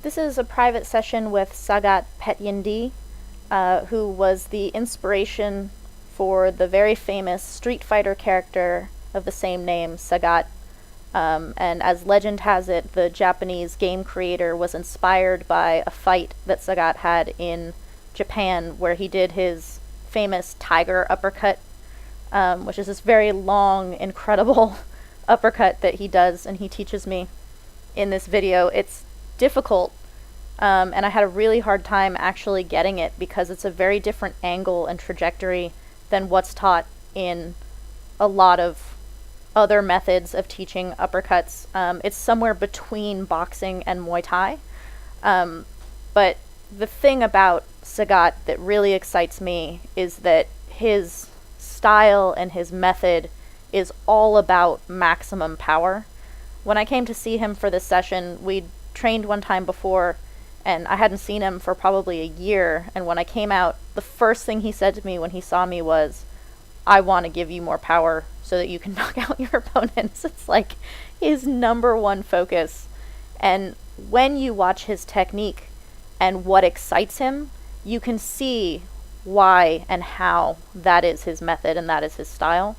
This is a private session with Sagat Petchyindee, who was the inspiration for the very famous Street Fighter character of the same name, Sagat. And as legend has it, the Japanese game creator was inspired by a fight that Sagat had in Japan where he did his famous tiger uppercut, which is this very long, incredible uppercut that he does and he teaches me in this video. It's difficult, and I had a really hard time actually getting it because it's a very different angle and trajectory than what's taught in a lot of other methods of teaching uppercuts. It's somewhere between boxing and Muay Thai. But the thing about Sagat that really excites me is that his style and his method is all about maximum power. When I came to see him for this session, we'd trained one time before, and I hadn't seen him for probably a year, and when I came out, the first thing he said to me when he saw me was, "I want to give you more power so that you can knock out your opponents." It's like his number one focus. And when you watch his technique and what excites him, you can see why and how that is his method and that is his style.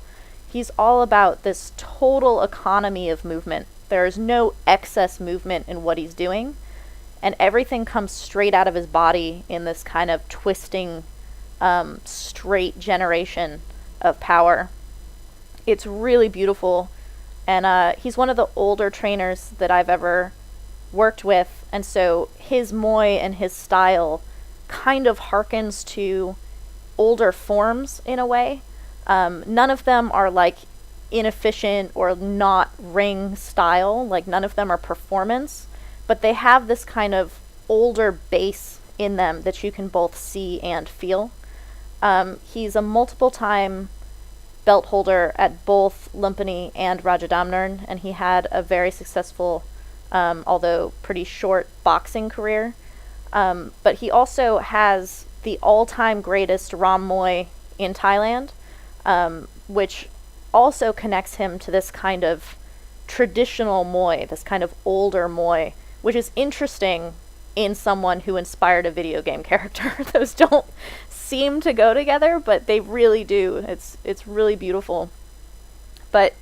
He's all about this total economy of movement. There is no excess movement in what he's doing, and everything comes straight out of his body in this kind of twisting, straight generation of power. It's really beautiful, and he's one of the older trainers that I've ever worked with, and so his Muay and his style kind of harkens to older forms in a way. None of them are like inefficient or not ring style, like none of them are performance, but they have this kind of older base in them that you can both see and feel. He's a multiple time belt holder at both Lumpini and Rajadamnern, and he had a very successful, although pretty short, boxing career. But he also has the all-time greatest Ram Muay in Thailand, which also connects him to this kind of traditional Muay, this kind of older Muay, which is interesting in someone who inspired a video game character. Those don't seem to go together, but they really do. It's really beautiful. But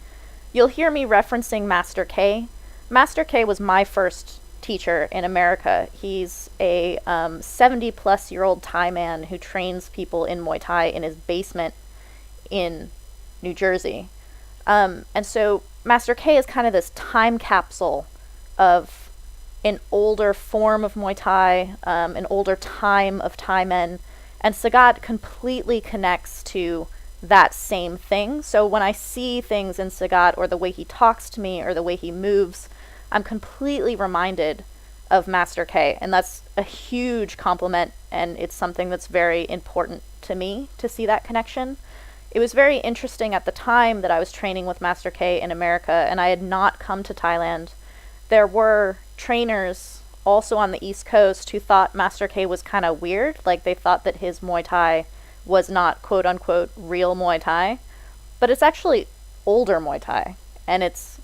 you'll hear me referencing Master K. Master K was my first teacher in America. He's a 70-plus-year-old Thai man who trains people in Muay Thai in his basement in New Jersey. And so Master K is kind of this time capsule of an older form of Muay Thai, an older time of Thai men, and Sagat completely connects to that same thing. So when I see things in Sagat, or the way he talks to me, or the way he moves, I'm completely reminded of Master K, and that's a huge compliment, and it's something that's very important to me to see that connection. It was very interesting at the time that I was training with Master K in America, and I had not come to Thailand. There were trainers also on the East Coast who thought Master K was kind of weird, like they thought that his Muay Thai was not quote-unquote real Muay Thai, but it's actually older Muay Thai, and it's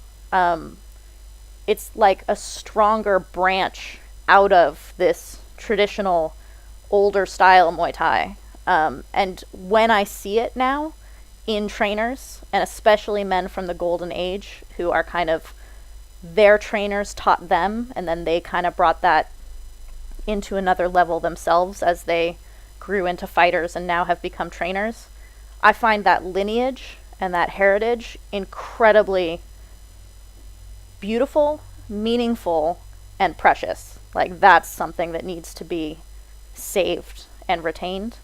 like a stronger branch out of this traditional older style Muay Thai. And when I see it now in trainers, and especially men from the golden age who are kind of, their trainers taught them, and then they kind of brought that into another level themselves as they grew into fighters and now have become trainers, I find that lineage and that heritage incredibly beautiful, meaningful, and precious. Like, that's something that needs to be saved and retained.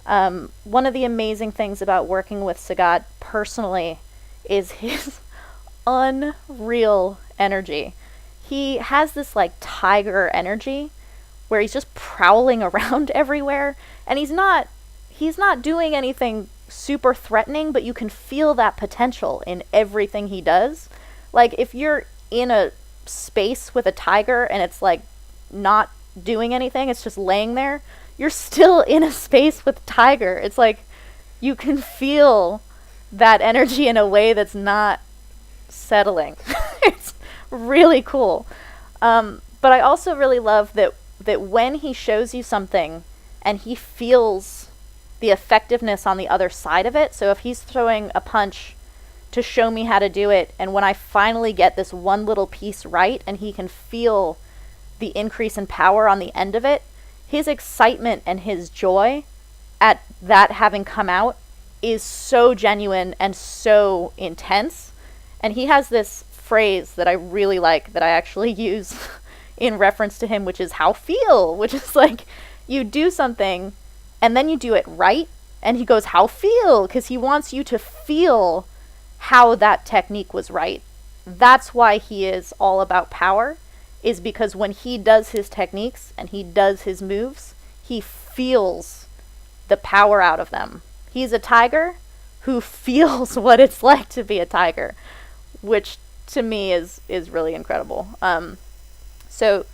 One of the amazing things about working with Sagat personally is his unreal energy. He has this like tiger energy where he's just prowling around everywhere, and he's not doing anything super threatening, but you can feel that potential in everything he does. Like, if you're in a space with a tiger and it's like not doing anything, it's just laying there, you're still in a space with tiger. It's like you can feel that energy in a way that's not settling. It's really cool. But But I also really love that when he shows you something and he feels the effectiveness on the other side of it. So if he's throwing a punch to show me how to do it, and when I finally get this one little piece right and he can feel the increase in power on the end of it, his excitement and his joy at that having come out is so genuine and so intense. And he has this phrase that I really like that I actually use in reference to him, which is how feel, which is like you do something and then you do it right, and he goes, how feel? Because he wants you to feel how that technique was right. That's why he is all about power, is because when he does his techniques and he does his moves, he feels the power out of them. He's a tiger who feels what it's like to be a tiger, which to me is really incredible. So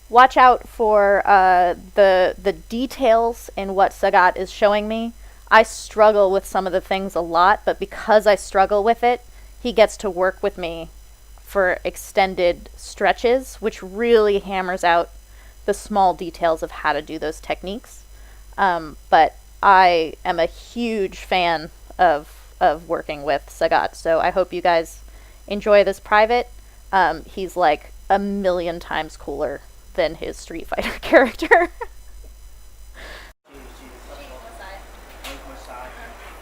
watch out for the details in what Sagat is showing me. I struggle with some of the things a lot, but because I struggle with it, he gets to work with me for extended stretches, which really hammers out the small details of how to do those techniques. But I am a huge fan of working with Sagat, so I hope you guys enjoy this private. He's like a million times cooler than his Street Fighter character.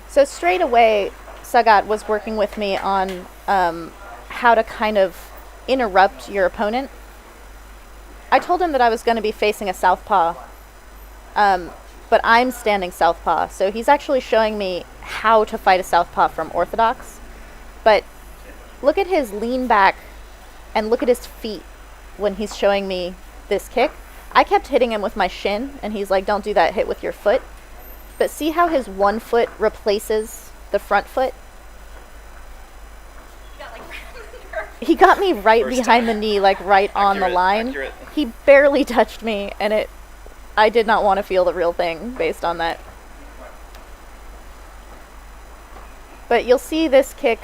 So straight away, Sagat was working with me on how to kind of interrupt your opponent. I told him that I was going to be facing a southpaw, but I'm standing southpaw, so he's actually showing me how to fight a southpaw from orthodox. But look at his lean back and look at his feet when he's showing me this kick. I kept hitting him with my shin, and he's like, don't do that, hit with your foot. But see how his one foot replaces the front foot? He got me right behind the knee, like right on the line. Accurate. He barely touched me, and I did not want to feel the real thing based on that. But you'll see this kick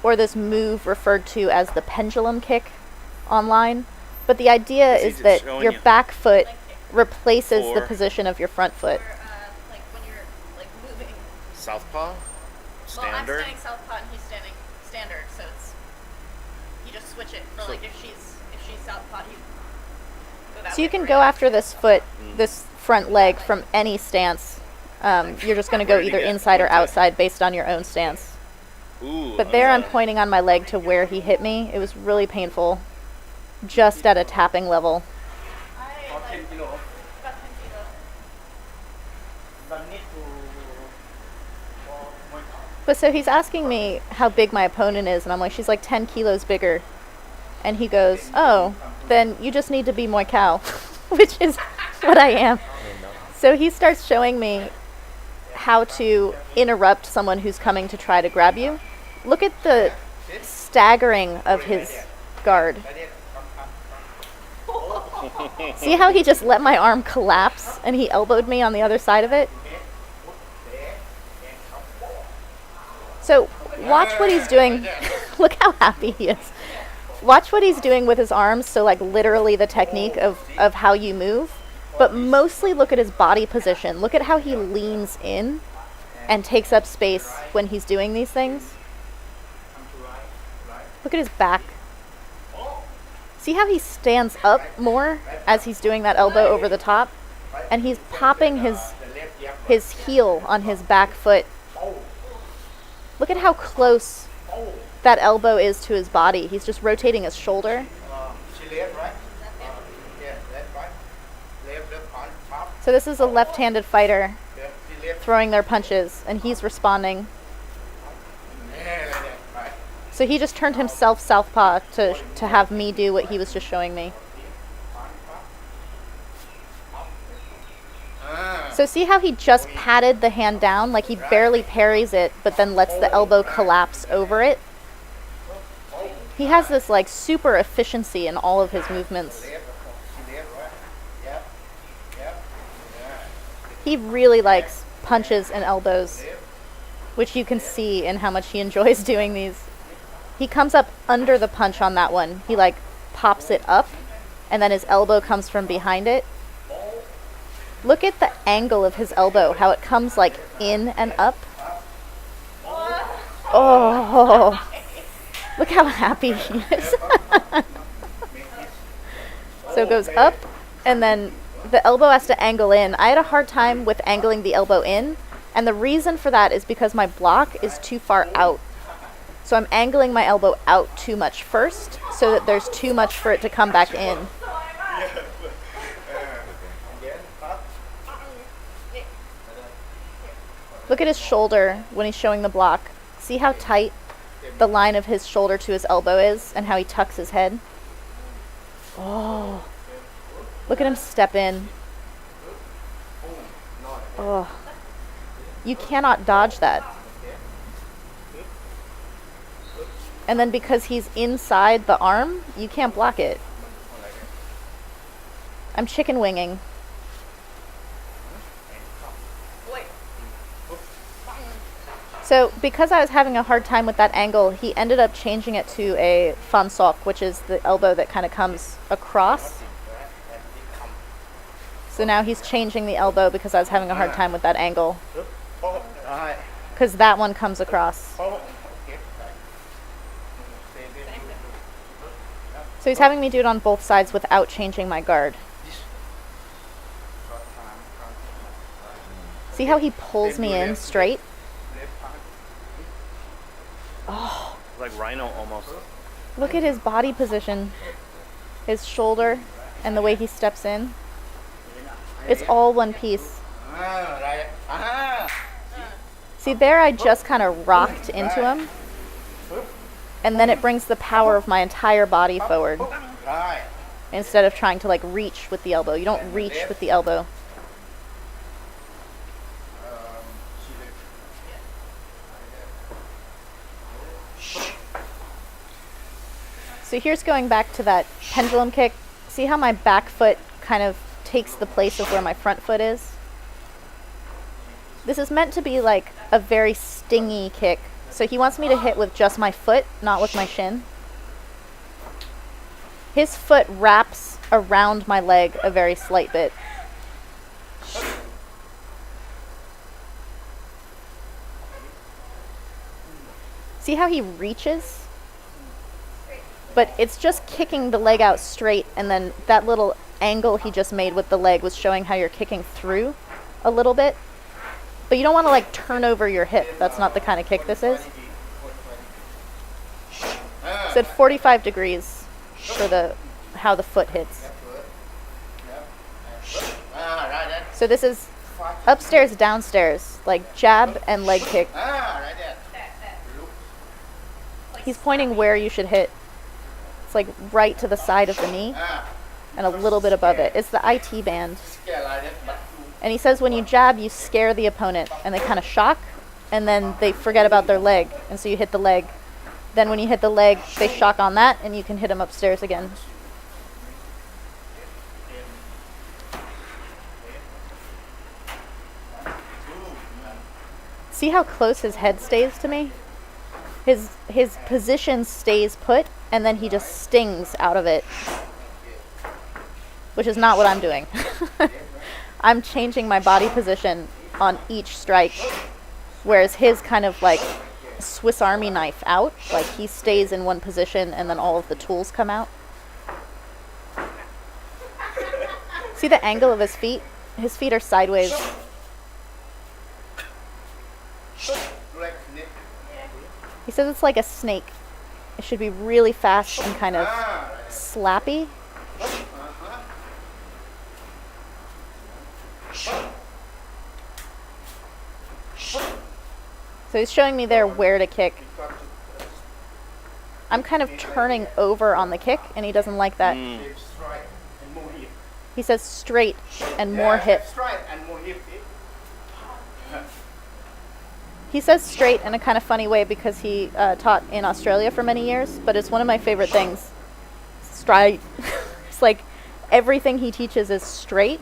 or this move referred to as the pendulum kick online. But the idea is that your back foot replaces the position of your front foot. Like when you're like moving. Southpaw? Standard? Well, I'm standing southpaw and he's standing standard, so it's you just switch it for like if she's southpaw, you go that So you way, can right? go after this foot, this front leg from any stance. You're just going to go either inside or outside based on your own stance. Ooh, But there I'm pointing on my leg to where he hit me. It was really painful, just at a tapping level. I like about 10 kilos. But so he's asking me how big my opponent is, and I'm like, she's like 10 kilos bigger. And he goes, oh, then you just need to be Muay Cow, which is what I am. So he starts showing me how to interrupt someone who's coming to try to grab you. Look at the staggering of his guard. See how he just let my arm collapse and he elbowed me on the other side of it? So watch what he's doing. Look how happy he is. Watch what he's doing with his arms, so like literally the technique of how you move. But mostly look at his body position. Look at how he leans in and takes up space when he's doing these things. Look at his back. See how he stands up more as he's doing that elbow over the top? And he's popping his heel on his back foot. Look at how close that elbow is to his body. He's just rotating his shoulder. So this is a left-handed fighter throwing their punches, and he's responding. So he just turned himself southpaw to have me do what he was just showing me. So see how he just patted the hand down, like he barely parries it, but then lets the elbow collapse over it? He has this like super efficiency in all of his movements. He really likes punches and elbows, which you can see in how much he enjoys doing these. He comes up under the punch on that one. He like pops it up and then his elbow comes from behind it. Look at the angle of his elbow, how it comes like in and up. Oh, look how happy he is. So it goes up, and then the elbow has to angle in. I had a hard time with angling the elbow in, and the reason for that is because my block is too far out. So I'm angling my elbow out too much first, so that there's too much for it to come back in. Look at his shoulder when he's showing the block. See how tight the line of his shoulder to his elbow is, and how he tucks his head? Oh, look at him step in. Oh, you cannot dodge that. And then because he's inside the arm, you can't block it. I'm chicken winging. So because I was having a hard time with that angle, he ended up changing it to a fan sok, which is the elbow that kind of comes across. So now he's changing the elbow because I was having a hard time with that angle. Because that one comes across. So he's having me do it on both sides without changing my guard. See how he pulls me in straight? Oh, Like rhino almost. look at his body position, his shoulder, and the way he steps in. It's all one piece. See, there I just kind of rocked into him, and then it brings the power of my entire body forward instead of trying to like reach with the elbow. You don't reach with the elbow. So here's going back to that pendulum kick. See how my back foot kind of takes the place of where my front foot is? This is meant to be like a very stingy kick. So he wants me to hit with just my foot, not with my shin. His foot wraps around my leg a very slight bit. See how he reaches? But it's just kicking the leg out straight, and then that little angle he just made with the leg was showing how you're kicking through a little bit. But you don't want to like turn over your hip. That's not the kind of kick this is. It's at 45 degrees for how the foot hits. So this is upstairs, downstairs, like jab and leg kick. He's pointing where you should hit. It's like right to the side of the knee and a little bit above it. It's the IT band. And he says when you jab, you scare the opponent and they kind of shock, and then they forget about their leg, and so you hit the leg. Then when you hit the leg, they shock on that, and you can hit them upstairs again. See how close his head stays to me? His position stays put, and then he just stings out of it, which is not what I'm doing. I'm changing my body position on each strike, whereas his kind of like Swiss Army knife out, like he stays in one position and then all of the tools come out. See the angle of his feet? His feet are sideways. He says it's like a snake. It should be really fast and kind of slappy. So he's showing me there where to kick. I'm kind of turning over on the kick, and he doesn't like that. He says straight and more hip. He says straight in a kind of funny way because he taught in Australia for many years, but it's one of my favorite things. Straight. It's like everything he teaches is straight,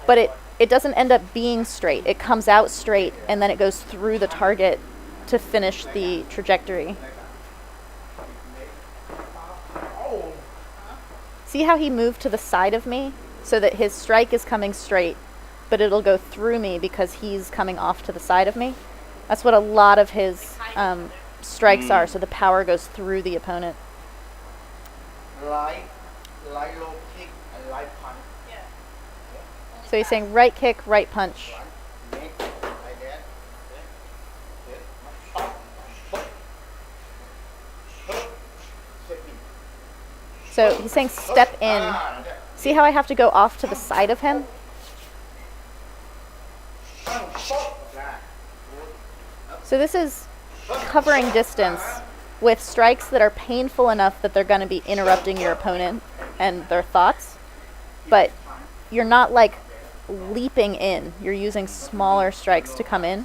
but it doesn't end up being straight. It comes out straight, and then it goes through the target to finish the trajectory. See how he moved to the side of me so that his strike is coming straight, but it'll go through me because he's coming off to the side of me? That's what a lot of his strikes are, so the power goes through the opponent. Light low kick and light punch. Yeah. So he's saying right kick, right punch. Neck like that. Okay. Stop. Step in. So he's saying step in. That. See how I have to go off to the side of him? That. So this is covering distance with strikes that are painful enough that they're going to be interrupting your opponent and their thoughts, but you're not like leaping in. You're using smaller strikes to come in.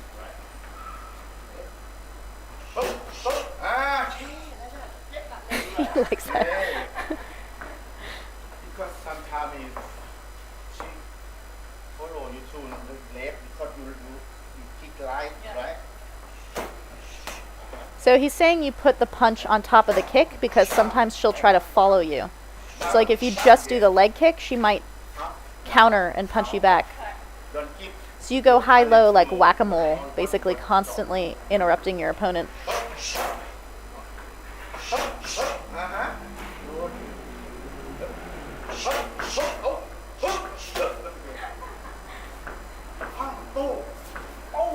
He likes that. Because sometimes she follow you to the left because you kick right, right? So he's saying you put the punch on top of the kick because sometimes she'll try to follow you. So like if you just do the leg kick, she might counter and punch you back. Don't kick. So you go high-low like whack-a-mole, basically constantly interrupting your opponent.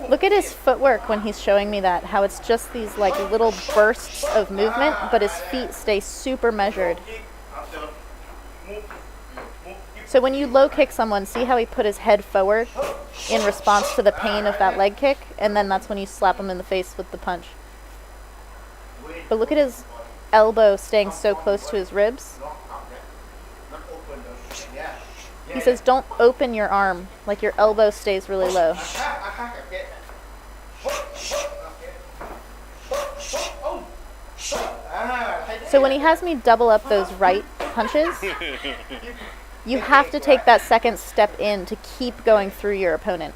Look at his footwork when he's showing me that, how it's just these like little bursts of movement, but his feet stay super measured. So when you low kick someone, see how he put his head forward in response to the pain of that leg kick, and then that's when you slap him in the face with the punch. But look at his elbow staying so close to his ribs. He says don't open your arm, like your elbow stays really low. So when he has me double up those right punches, you have to take that second step in to keep going through your opponent.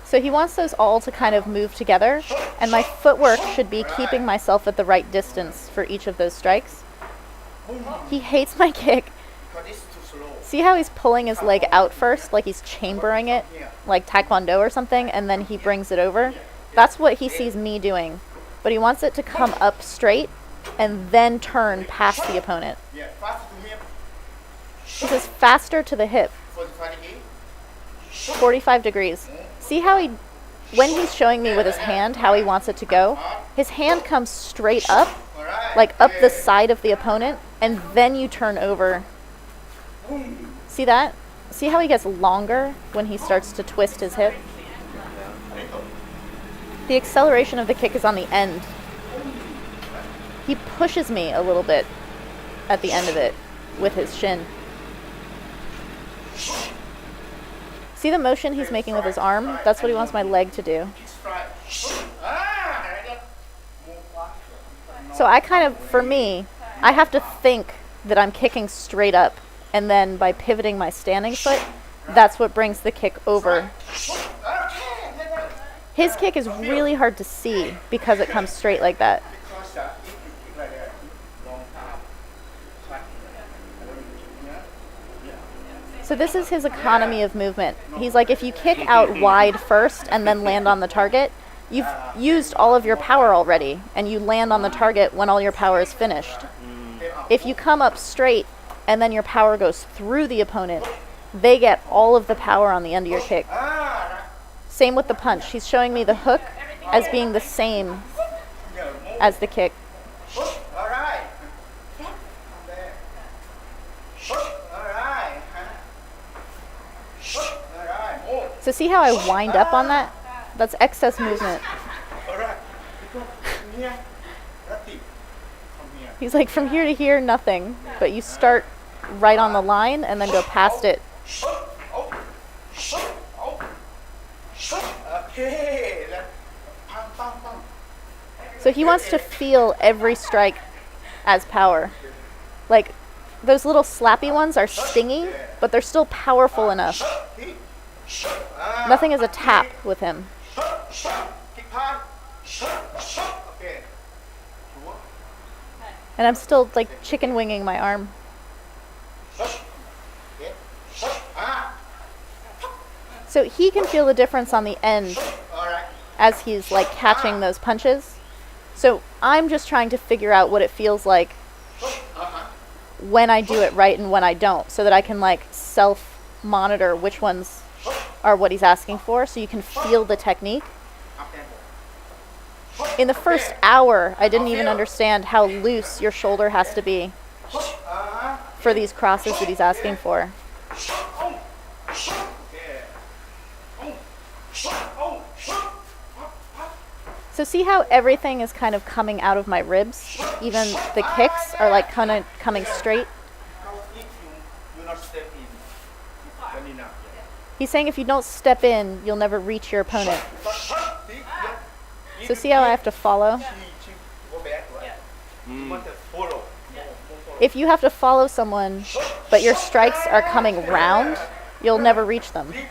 So he wants those all to kind of move together, and my footwork should be keeping myself at the right distance for each of those strikes. He hates my kick. See how he's pulling his leg out first, like he's chambering it, like Taekwondo or something, and then he brings it over? That's what he sees me doing. But he wants it to come up straight and then turn past the opponent. He says faster to the hip. 45 degrees. See how he, when he's showing me with his hand how he wants it to go, his hand comes straight up, like up the side of the opponent, and then you turn over. See that? See how he gets longer when he starts to twist his hip? The acceleration of the kick is on the end. He pushes me a little bit at the end of it with his shin. See the motion he's making with his arm? That's what he wants my leg to do. So I kind of, for me, I have to think that I'm kicking straight up, and then by pivoting my standing foot, that's what brings the kick over. His kick is really hard to see because it comes straight like that. So this is his economy of movement. He's like, if you kick out wide first and then land on the target, you've used all of your power already, and you land on the target when all your power is finished. If you come up straight and then your power goes through the opponent, they get all of the power on the end of your kick. Same with the punch. He's showing me the hook as being the same as the kick. So see how I wind up on that? That's excess movement. He's like, from here to here, nothing. But you start right on the line and then go past it. So he wants to feel every strike as power. Like, those little slappy ones are stingy, but they're still powerful enough. Nothing is a tap with him. kick pan. Okay. And I'm still like chicken winging my arm. Okay. Ah. So he can feel the difference on the end All right. as he's like catching those punches. So I'm just trying to figure out what it feels like when I do it right and when I don't, so that I can like self-monitor which ones are what he's asking for, so you can feel the technique. In the first hour, I didn't even understand how loose your shoulder has to be for these crosses that he's asking for. So see how everything is kind of coming out of my ribs? Even the kicks are like kind of coming straight. He's saying if you don't step in, you'll never reach your opponent. So see how I have to follow? If you have to follow someone, but your strikes are coming round, you'll never reach them. There's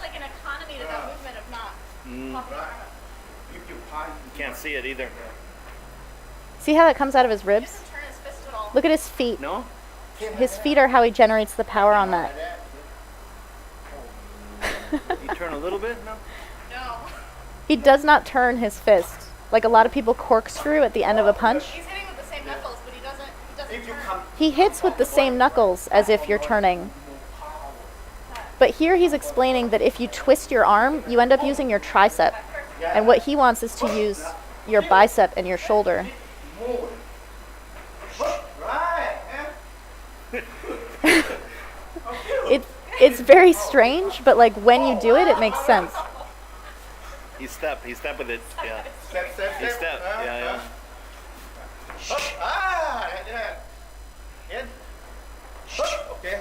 like an economy to that movement of not popping your arm up. You can't see it either. See how that comes out of his He ribs? doesn't turn his fist at all. Look at his feet. No? His feet are how he generates the power on that. You turn a little bit? No? No. He does not turn his fist. Like a lot of people corkscrew at the end of a punch. He's hitting with the same knuckles, but he doesn't turn. He hits with the same knuckles as if you're turning. But here he's explaining that if you twist your arm, you end up using your tricep. And what he wants is to use your bicep and your shoulder. It's very strange, but like when you do it, it makes sense. He step with it. Yeah. He step. Yeah. Ah, right there. In. Okay.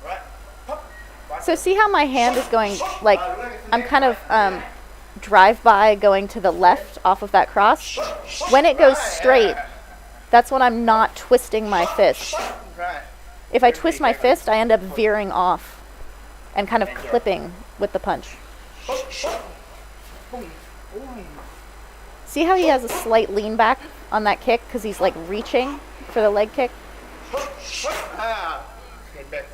Right. So see how my hand is going, like, I'm kind of drive-by going to the left off of that cross? When it goes straight, that's when I'm not twisting my fist. Right. If I twist my fist, I end up veering off and kind of clipping with the punch. See how he has a slight lean back on that kick because he's like reaching for the leg kick? Ah. Head back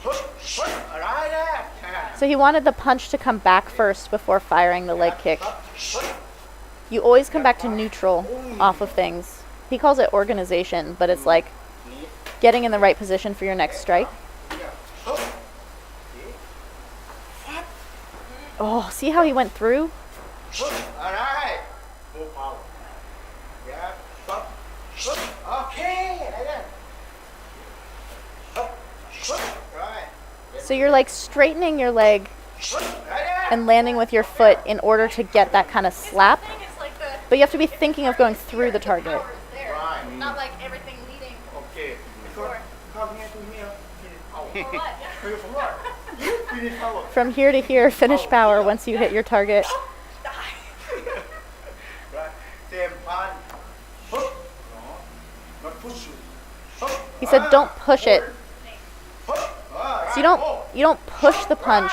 first. Right there. So he wanted the punch to come back first before firing the leg kick. You always come back to neutral off of things. He calls it organization, but it's like getting in the right position for your next strike. Oh, see how he went through? Alright. More power. Yeah. Stop. Okay. Right. So you're like straightening your leg Right there. and landing with your foot in order to get that kind of slap. Thing is like the But you have to be thinking of going through the target. power is there, Right. not like everything leading. Okay. Come here to here. Finish power. For what? Yeah. For what? Finish power. From here to here, finish power once you hit your target. Die. Right. Same pan. No. Not push you. He said don't push it. Ah, So you don't push the punch,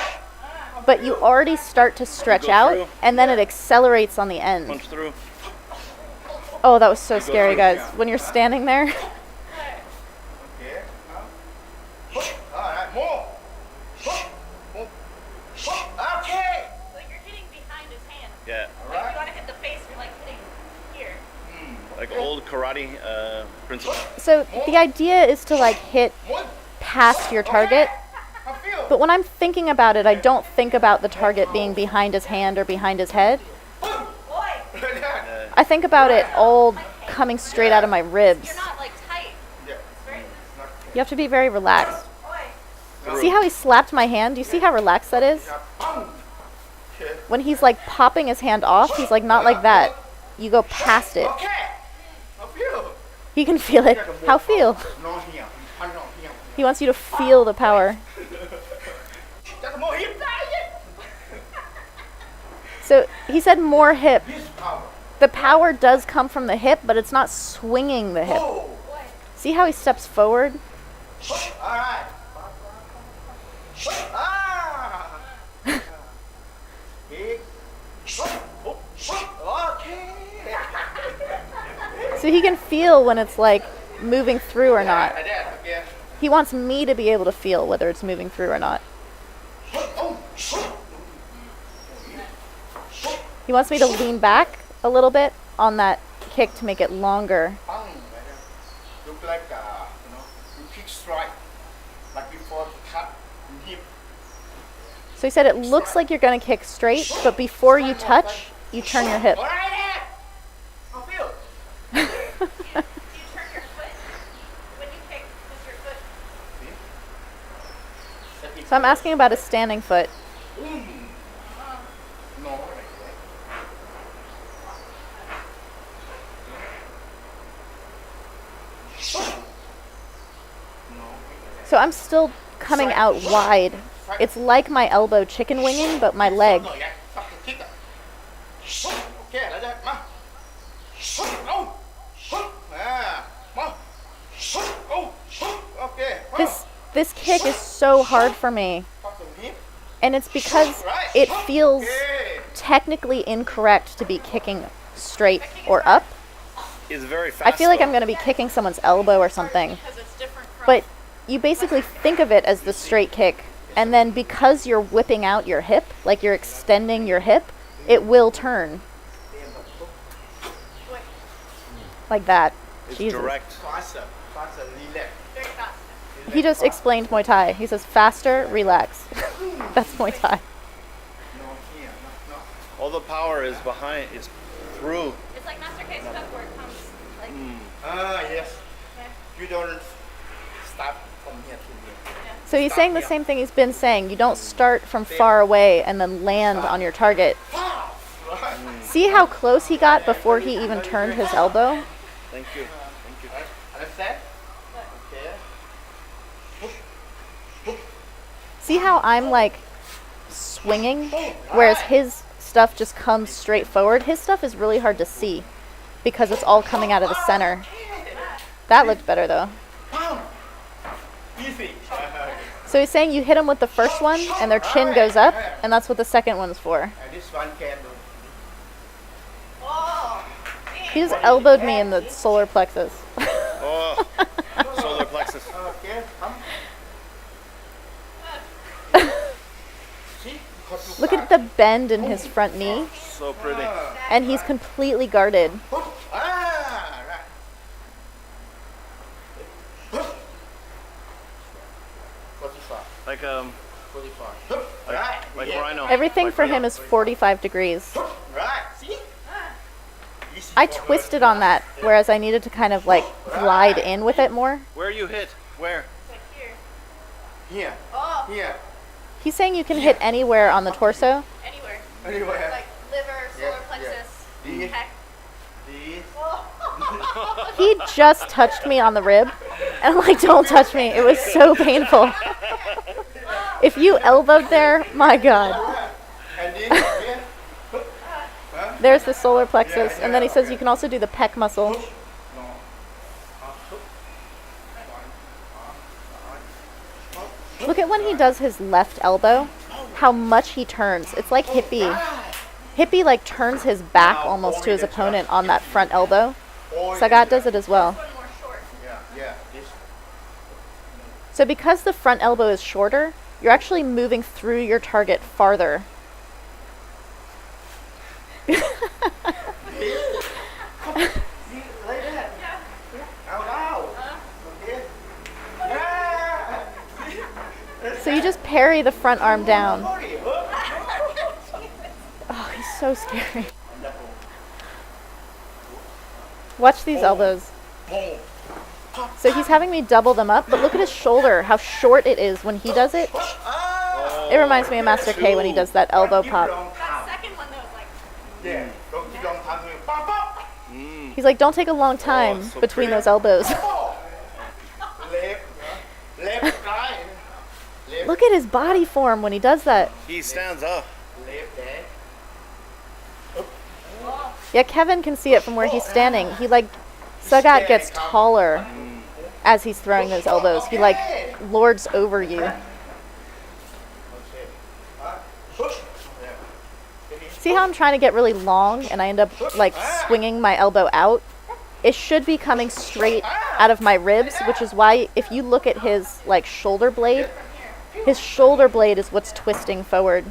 but you already start to stretch out and then it accelerates on the end. Punch through. Oh, that was so scary, guys. When you're standing there, Okay. Alright, more. More. Okay. Like you're hitting behind his hand. Yeah. Like if you want to hit the face, you're like hitting here. Like old karate principle. so the idea is to like hit More. past your target. I feel. But when I'm thinking about it, I don't think about the target being behind his hand or behind his head. Boy, I think about it all coming straight out of my ribs. you're not like tight. Yeah. It's very loose. You have to be very relaxed. Boy. See how he slapped my hand? Do you see how relaxed that is? Okay. When he's like popping his hand off, he's like not like that. You go past it. Okay. I feel. He can feel it. How feel? No here. No here. He wants you to feel the power. Just more hip. So he said more hip. This power. The power does come from the hip, but it's not swinging the hip. Oh. See how he steps forward? Alright. Ah. Kick. Okay. So he can feel when it's like moving through or not. Like that, okay. He wants me to be able to feel whether it's moving through or not. He wants me to lean back a little bit on that kick to make it longer. Look like you kick strike, like before the cut, you hip. So he said it looks like you're going to kick straight, but before you touch, you turn your hip. Alright, I feel. Do you turn your foot? When you kick, does your foot... So I'm asking about his standing foot. No, like that. So I'm still coming out wide. It's like my elbow chicken winging, but my leg. Okay, like that. Ma. Oh. Oh. Okay. This kick is so hard for me. And it's because it feels technically incorrect to be kicking straight or up. He's very fast. I feel like though. I'm going to be kicking someone's elbow or something. Because it's different from... But you basically think of it as the straight kick. And then because you're whipping out your hip, like you're extending your hip, it will turn. Like that. It's Jesus. direct. Faster, relax. Very fast. He just explained Muay Thai. He says faster, relax. That's Muay Thai. No, here, no. All the power is behind, is through. It's like Master K stuff where it comes like... Yes. Yeah. You don't start from here to here. So he's saying the same thing he's been saying. You don't start from far away and then land on your target. See how close he got before he even turned his elbow? Thank you. Thank you. Understand? Okay. See how I'm like swinging, whereas his stuff just comes straight forward? His stuff is really hard to see because it's all coming out of the center. That looked better though. Easy. So he's saying you hit him with the first one and their chin goes up, and that's what the second one's for. And this one can do. Oh! He just elbowed me in the solar plexus. Oh, solar plexus. Okay, come. See? Look at the bend in his front knee, So pretty. and he's completely guarded. Ah, right. Like 45. like Yeah. rhino. Everything Like for rhino. him is 45 degrees. Right. See? Easy I for her. twisted on that, whereas I needed to kind of like glide in with it more. Where you hit? Where? Like here. Here. Oh! Here. He's saying you can hit anywhere on the torso. Anywhere. Anywhere. Like liver, solar Yeah, plexus, yeah. pec. This. Oh! He just touched me on the rib, and I'm like, don't touch me. It was so painful. If you elbowed there, my God. And this. Here. There's the solar plexus, and then he says you can also do the pec muscle. No. Look at when he does his left elbow, how much he turns. It's like Hippie. Hippie like turns his back almost to his opponent on that front elbow. Sagat does it as well. One more short. Yeah. This. So because the front elbow is shorter, you're actually moving through your target farther. Like that. Out loud. Okay. Yeah. So you just parry the front arm down. Sorry. Oh, he's so scary. Watch these elbows. Boom. So he's having me double them up, but look at his shoulder, how short it is when he does it. It reminds me of Master K when he does that elbow pop. That second one though is like... Yeah. Don't keep on time. Pop, pop. He's like, don't take a long time so between pretty. those elbows. Left, right. Left, Look at his body form when he does that. He stands up. left there. Yeah, Kevin can see it from where he's standing. He like, Sagat gets taller. as he's throwing those elbows. He like lords over you. Okay. Push. See how I'm trying to get really long and I end up like swinging my elbow out? It should be coming straight out of my ribs, which is why if you look at his like shoulder blade, his shoulder blade is what's twisting forward.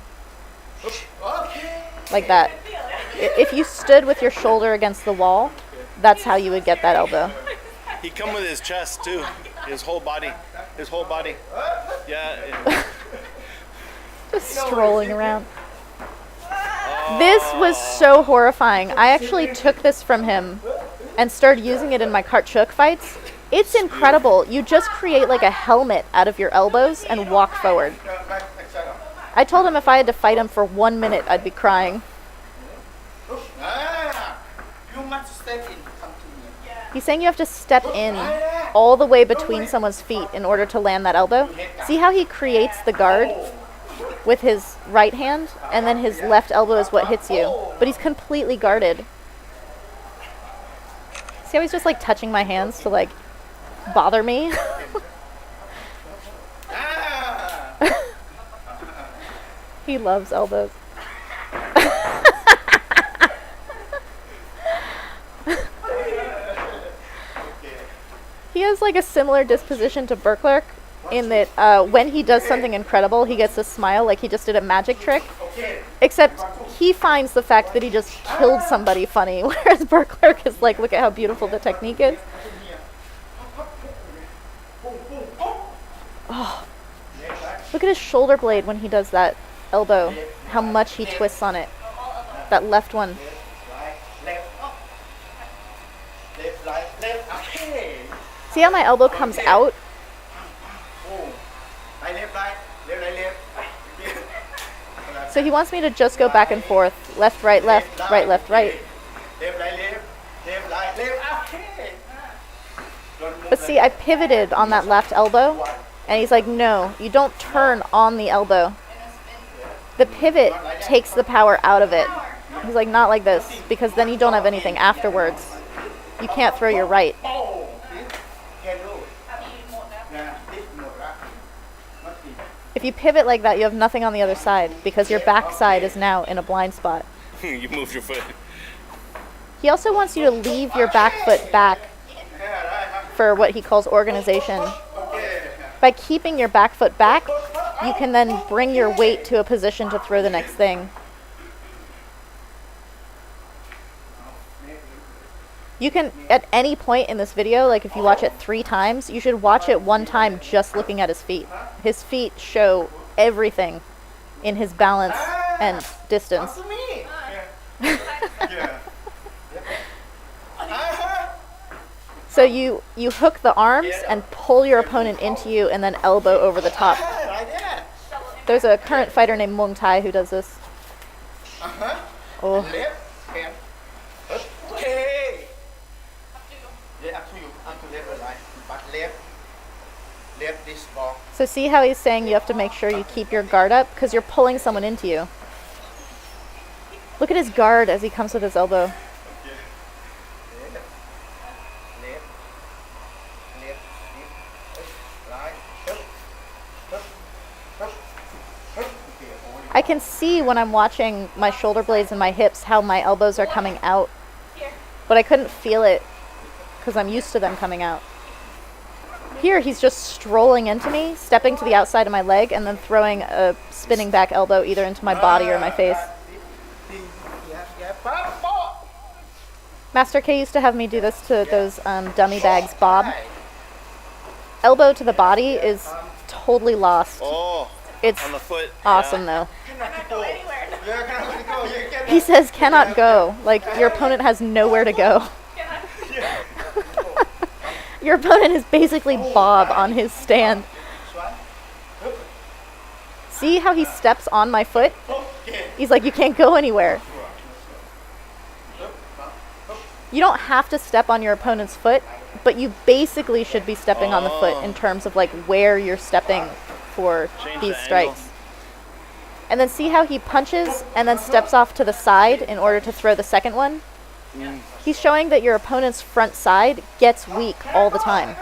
Like that. If you stood with your shoulder against the wall, that's how you would get that elbow. He come with his chest too. His whole body. His whole body. Yeah. Just strolling around. This was so horrifying. I actually took this from him and started using it in my Karchuk fights. It's incredible. You just create like a helmet out of your elbows and walk forward. I told him if I had to fight him for 1 minute, I'd be crying. You must step in. Come to me. He's saying you have to step in all the way between someone's feet in order to land that elbow. See how he creates the guard with his right hand, and then his left elbow is what hits you. But he's completely guarded. See how he's just like touching my hands to like bother me? He loves elbows. He has like a similar disposition to Berklerk in that when he does something incredible, he gets a smile like he just did a magic trick. Except he finds the fact that he just killed somebody funny, whereas Berklerk is like, look at how beautiful the technique is. Oh. Look at his shoulder blade when he does that elbow. How much he twists on it. That left one. See how my elbow comes out? So he wants me to just go back and forth. Left, right, left, right, left, right. But see, I pivoted on that left elbow. And he's like, no, you don't turn on the elbow. The pivot takes the power out of it. He's like, not like this, because then you don't have anything afterwards. You can't throw your right. If you pivot like that, you have nothing on the other side, because your back side is now in a blind spot. You moved your foot. He also wants you to leave your back foot back for what he calls organization. By keeping your back foot back, you can then bring your weight to a position to throw the next thing. You can, at any point in this video, like if you watch it 3 times, you should watch it 1 time just looking at his feet. His feet show everything in his balance and distance. So you hook the arms and pull your opponent into you and then elbow over the top. There's a current fighter named Muay Thai who does this. Oh. So see how he's saying you have to make sure you keep your guard up because you're pulling someone into you. Look at his guard as he comes with his elbow. I can see when I'm watching my shoulder blades and my hips how my elbows are coming out. But I couldn't feel it because I'm used to them coming out. Here he's just strolling into me, stepping to the outside of my leg, and then throwing a spinning back elbow either into my body or my face. Master K used to have me do this to those dummy bags, Bob. Elbow to the body is totally lost. Oh, it's on the foot. Awesome though. Cannot go anywhere. He says cannot go. Like your opponent has nowhere to go. Your opponent is basically Bob on his stand. See how he steps on my foot? He's like, you can't go anywhere. You don't have to step on your opponent's foot, but you basically should be stepping on the foot in terms of like where you're stepping for these strikes. And then see how he punches and then steps off to the side in order to throw the second one? He's showing that your opponent's front side gets weak all the time.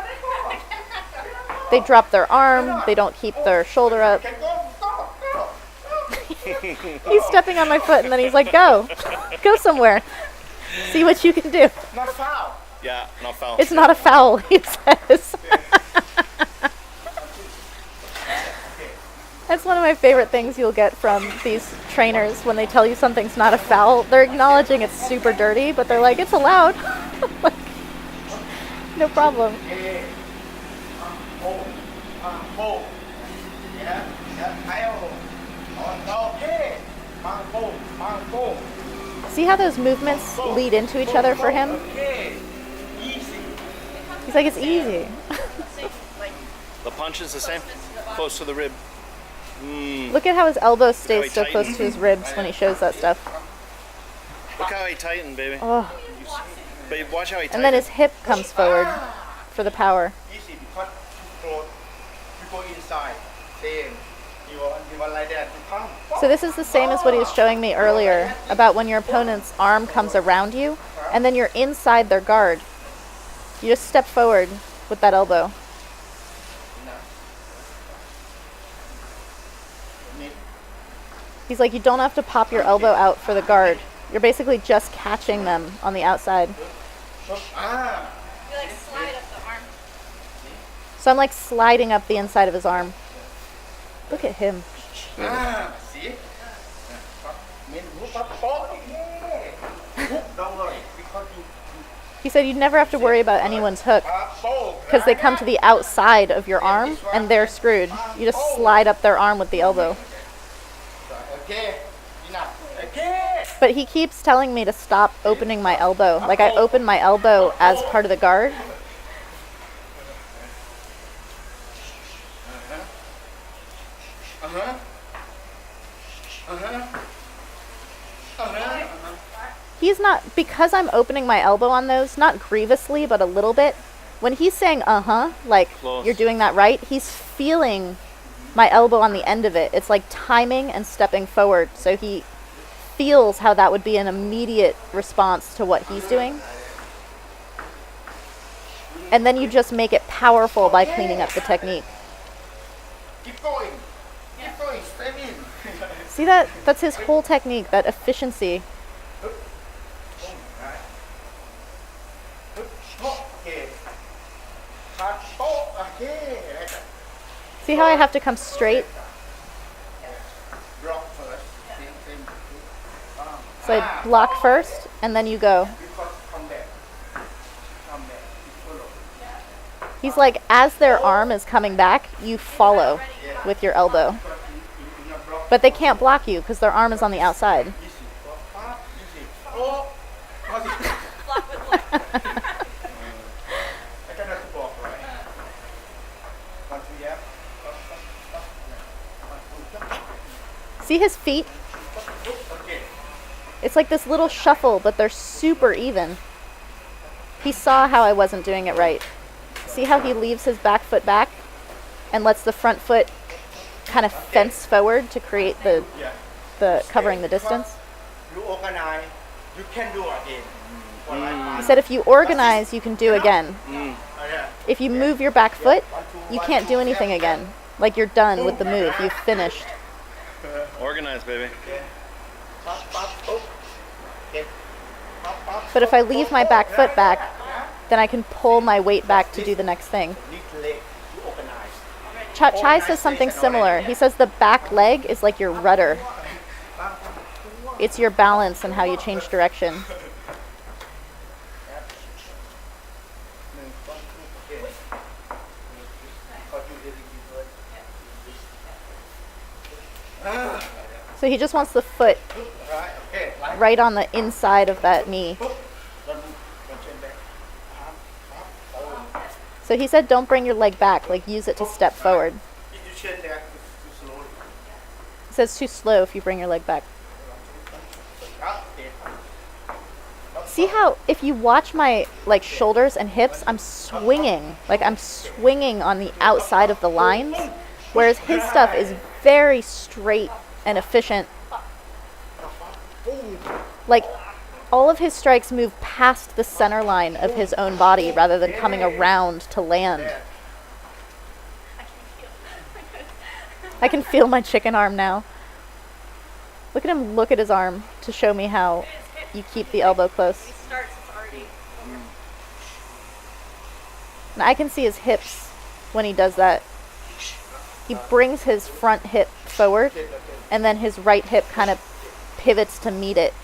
They drop their arm. They don't keep their shoulder up. Can go, stop, go. He's stepping on my foot, and then he's like, "Go, go somewhere. See what you can do." Not foul. Yeah, not foul. It's not a foul, he says. That's one of my favorite things you'll get from these trainers when they tell you something's not a foul. They're acknowledging it's super dirty, but they're like, it's allowed. Like, no problem. Okay. Hold. Hold. Yeah. I hold. Okay. Hold. See how those movements lead into each other for him? Okay. Easy. He's like, it's easy. Like, The punch is the same, close to the rib. Look at how his elbow stays he so close to his ribs when he shows that stuff. Look how he tightened, baby. Oh. But watch how he tightened. And then his hip comes forward for the power. Easy because you go inside. Same. You want like that. So this is the same as what he was showing me earlier about when your opponent's arm comes around you and then you're inside their guard. You just step forward with that elbow. He's like, you don't have to pop your elbow out for the guard. You're basically just catching them on the outside. you like slide up the arm. So I'm like sliding up the inside of his arm. Look at him. See? Don't worry because He said you'd never have to worry about anyone's hook because they come to the outside of your arm and they're screwed. You just slide up their arm with the elbow. Okay. Enough. Okay. But he keeps telling me to stop opening my elbow. Like I open my elbow as part of the guard. He's not, because I'm opening my elbow on those, not grievously, but a little bit. When he's saying, like, Close. you're doing that right, he's feeling my elbow on the end of it. It's like timing and stepping forward. So he feels how that would be an immediate response to what he's doing. And then you just make it powerful by cleaning up the technique. Keep going. Keep going. Stay in. See that? That's his whole technique, that efficiency. Okay. Okay. See how I have to come straight? Block first. Same. So I block first, and then you go. Come back. Follow. He's like, as their arm is coming back, you follow with your elbow. But they can't block you because their arm is on the outside. Easy. Oh. Block with what? I cannot block, right? 1, 2, yeah. See his feet? Okay. It's like this little shuffle, but they're super even. He saw how I wasn't doing it right. See how he leaves his back foot back and lets the front foot kind of fence forward to create the covering the distance? You organize, you can do again. He said if you organize, you can do again. Yeah. If you move your back foot, you can't do anything again. Like you're done with the move. You've finished. Organized, baby. But if I leave my back foot back, then I can pull my weight back to do the next thing. Chai says something similar. He says the back leg is like your rudder. It's your balance and how you change direction. So he just wants the foot right on the inside of that knee. So he said don't bring your leg back, like use it to step forward. He says too slow if you bring your leg back. See how if you watch my like shoulders and hips, I'm swinging. Like I'm swinging on the outside of the lines, whereas his stuff is very straight and efficient. Like all of his strikes move past the center line of his own body rather than coming around to land. I can feel my chicken arm now. Look at him look at his arm to show me how you keep the elbow close. He starts, it's already over. And I can see his hips when he does that. He brings his front hip forward, and then his right hip kind of pivots to meet it.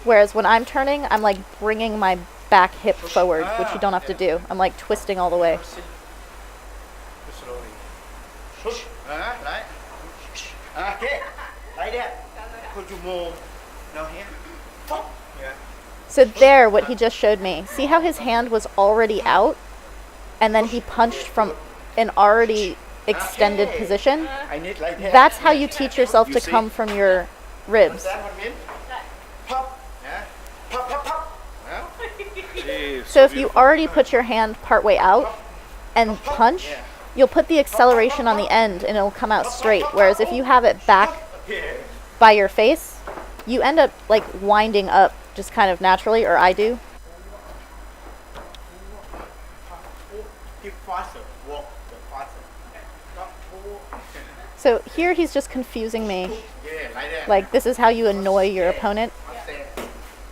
Whereas when I'm turning, I'm like bringing my back hip forward, which you don't have to do. I'm like twisting all the way. Slowly. Right. Okay. Like that. Put your move. Now here. Yeah. So there, what he just showed me. See how his hand was already out, and then he punched from an already extended position? I need like that. That's how you teach yourself to see? come from your ribs. Understand what I mean? Pop. Yeah. Pop. Yeah. Jeez, So if you beautiful. already put your hand partway out and punch, you'll put the acceleration on the end and it'll come out straight. Whereas if you have it back by your face, you end up like winding up just kind of naturally, or I do. Keep faster. Walk faster. So here he's just confusing me. Yeah, like that. Like, this is how you annoy your opponent.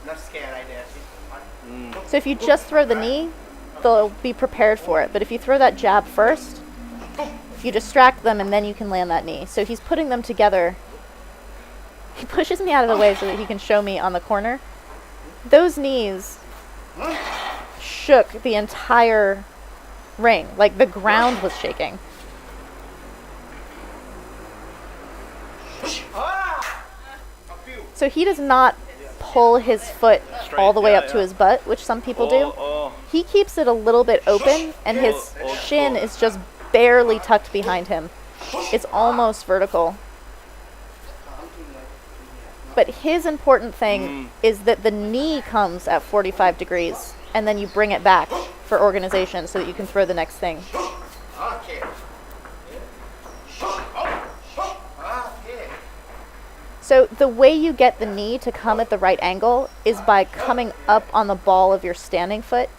Not scared like that. So if you just throw the knee, they'll be prepared for it. But if you throw that jab first, you distract them and then you can land that knee. So he's putting them together. He pushes me out of the way so that he can show me on the corner. Those knees shook the entire ring. Like, the ground was shaking. So he does not pull his foot all the way up to his butt, which some people do. Oh, He keeps it a little bit open, and his shin is just barely tucked behind him. It's almost vertical. But his important thing is that the knee comes at 45 degrees, and then you bring it back for organization so that you can throw the next thing. Okay. Okay. So the way you get the knee to come at the right angle is by coming up on the ball of your standing foot,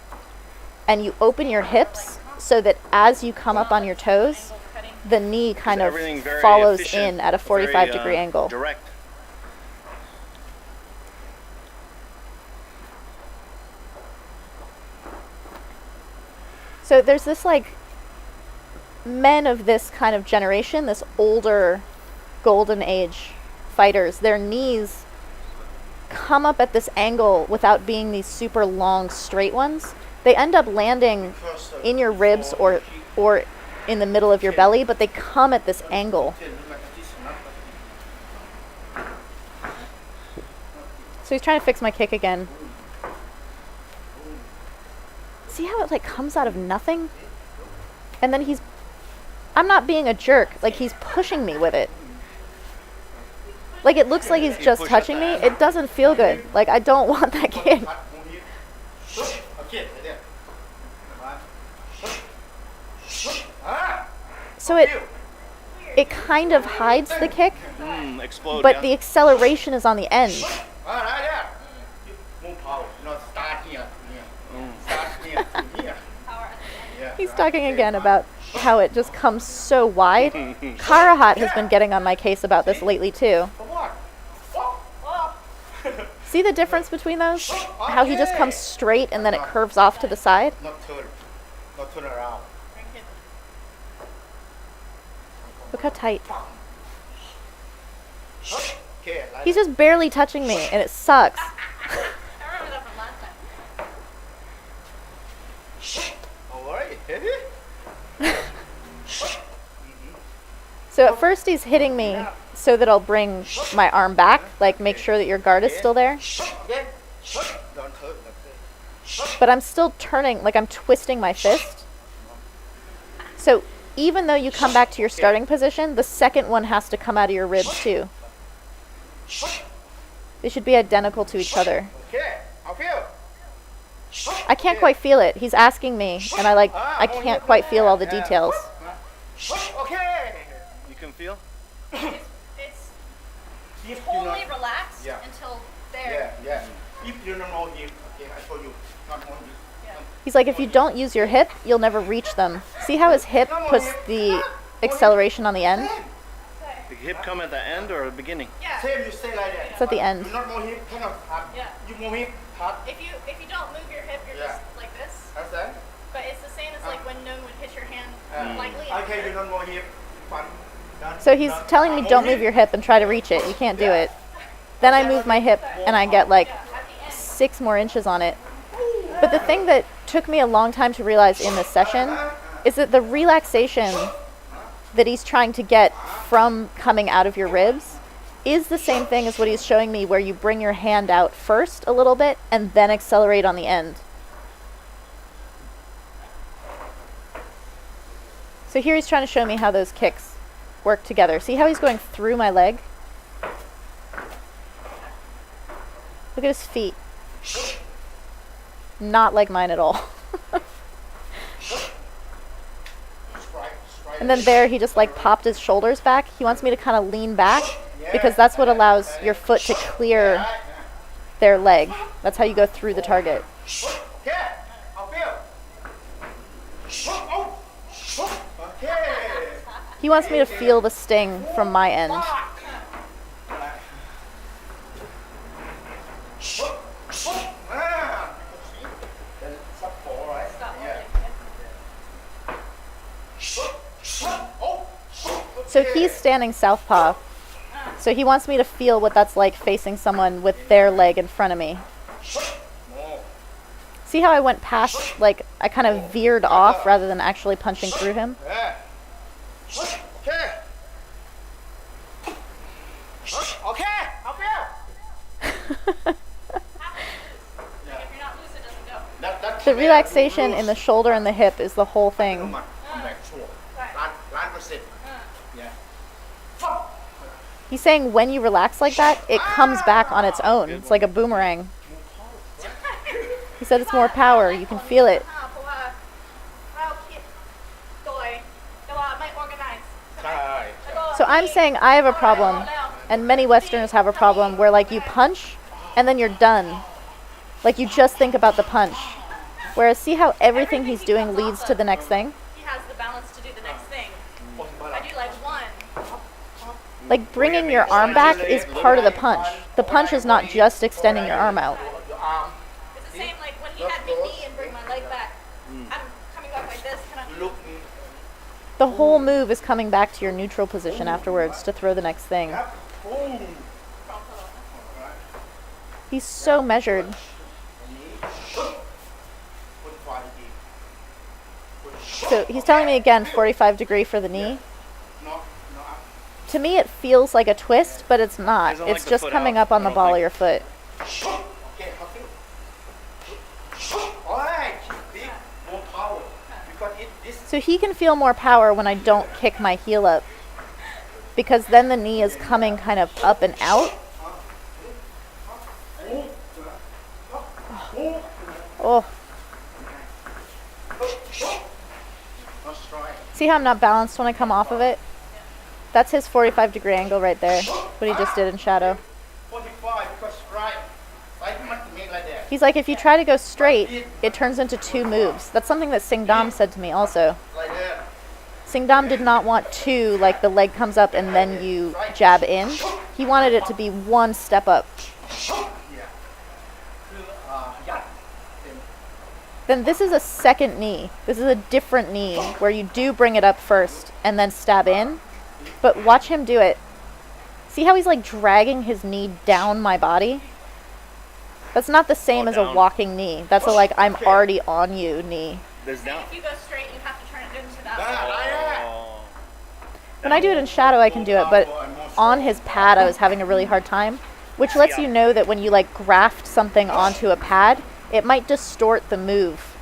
and you open your hips so that as you come up on your toes, the knee kind of everything very follows efficient, in at a 45 degree angle. Direct. So there's this like men of this kind of generation, this older golden age fighters, their knees come up at this angle without being these super long straight ones. They end up landing in your ribs or in the middle of your belly, but they come at this angle. So he's trying to fix my kick again. See how it like comes out of nothing? And then I'm not being a jerk, like he's pushing me with it. Like it looks like he's just touching me. It doesn't feel good. Like I don't want that kick. So it kind of hides the kick, Explode. but yeah. the acceleration is on the end. He's talking again about how it just comes so wide. Karahat has been getting on my case about this lately too. See the difference between those? How he just comes straight and then it curves off to the side? Not turn around. Look how tight. Okay, like He's just barely touching me and it sucks. I remember that from last time. alright. So at first he's hitting me so that I'll bring my arm back, like make sure that your guard is still there. Again. Don't turn. But I'm still turning, like I'm twisting my fist. So even though you come back to your starting position, the second one has to come out of your ribs too. They should be identical to each other. Okay, I feel. I can't quite feel it. He's asking me, and I can't quite feel all the details. Okay. You can feel? It's If you totally not, relaxed Yeah. until there. yeah. If you don't know him, okay, I told you, not know him. He's like, if you don't use your hip, you'll never reach them. See how his hip puts the acceleration on the end. The hip come at the end or the beginning? Yeah. Same, you stay like that. It's at the end. You not more hip, kind of hard. Yeah. You more hip, hard. If you don't move your hip, you're Yeah. just like this. That's that. But it's the same as like when no one would hit your hand lightly. Okay, you not more hip. Fun. Done. So he's Done. telling me don't move your hip and try to reach it. You can't do it. Then I move my hip and I get like 6 more inches on it. But the thing that took me a long time to realize in this session is that the relaxation that he's trying to get from coming out of your ribs is the same thing as what he's showing me, where you bring your hand out first a little bit and then accelerate on the end. So here he's trying to show me how those kicks work together. See how he's going through my leg? Look at his feet. Not like mine at all. And then there he just like popped his shoulders back. He wants me to kind of lean back because that's what allows your foot to clear their leg. That's how you go through the target. Okay, I'll feel. Okay. He wants me to feel the sting from my end. Then sub 4, right? Yeah. So he's standing southpaw. So he wants me to feel what that's like facing someone with their leg in front of me. See how I went past, like, I kind of veered off rather than actually punching through him? Yeah. Okay. Okay, I'll feel. Like if you're not loose, it doesn't go. The relaxation in the shoulder and the hip is the whole thing. Come back, sure. Line percent. Yeah. He's saying when you relax like that, it comes back on its own. It's like a boomerang. He said it's more power. You can feel it. So I'm saying I have a problem, and many Westerners have a problem, where like you punch, and then you're done. Like you just think about the punch. Whereas see how everything he's doing leads to the next thing? He has the balance to do the next thing. I do like one. Like bringing your arm back is part of the punch. The punch is not just extending your arm out. It's the same like when he had me knee and bring my leg back. I'm coming back like this, kind of. Look. The whole move is coming back to your neutral position afterwards to throw the next thing. Boom. He's so measured. So he's telling me again 45 degree for the knee. To me it feels like a twist, but it's not. Doesn't like It's the just foot coming out, up on I the don't ball of think. your foot. Okay, I'll feel. Alright, big, more power. Because this. So he can feel more power when I don't kick my heel up, because then the knee is coming kind of up and out. Oh, Let's try. see how I'm not balanced when I come off of it? That's his 45 degree angle right there, what he just did in shadow. 45 because right must make like that. He's like, if you try to go straight, it turns into 2 moves. That's something that Singdam said to me also. Like that. Singdam did not want 2, like the leg comes up and then you jab in. He wanted it to be 1 step up. Yeah. Yeah. Then this is a second knee. This is a different knee where you do bring it up first and then stab in. But watch him do it. See how he's like dragging his knee down my body? That's not the same as a down. walking knee. That's a like I'm already on you knee. This down. If you go straight, you have to turn it into that. Oh. When I do it in shadow, I can do it, but on his pad, I was having a really hard time, which lets you know that when you like graft something onto a pad, it might distort the move.